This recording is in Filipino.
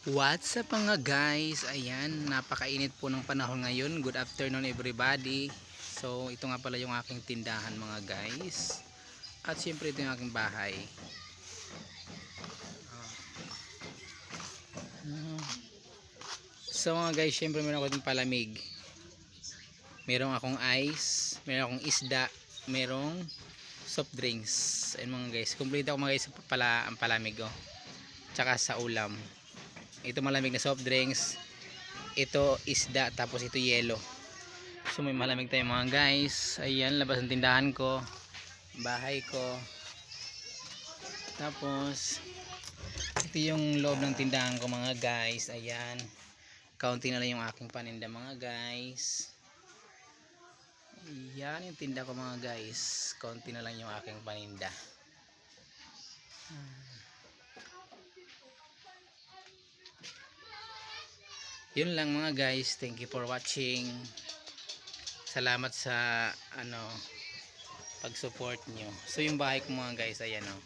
What's up mga guys? Ayan, napakainit po ng panahon ngayon. Good afternoon everybody. So, ito nga pala yung aking tindahan mga guys. At syempre ito yung aking bahay. So mga guys, syempre meron ako itong palamig. Meron akong ice, meron akong isda, merong soft drinks. Ayun mga guys, complete ako mga guys ang palamig oh. Tsaka sa ulam. Ito malamig na soft drinks, ito isda, tapos ito yelo. So may malamig tayo mga guys. Ayan, labas ng tindahan ko, bahay ko. Tapos ito yung loob ng tindahan ko mga guys. Ayan, kaunti na lang yung aking paninda mga guys. Ayan yung tinda ko mga guys, kaunti na lang yung aking paninda. Yun lang mga guys, thank you for watching. Salamat sa pag support nyo. So yung bahay ko mga guys, ayan o.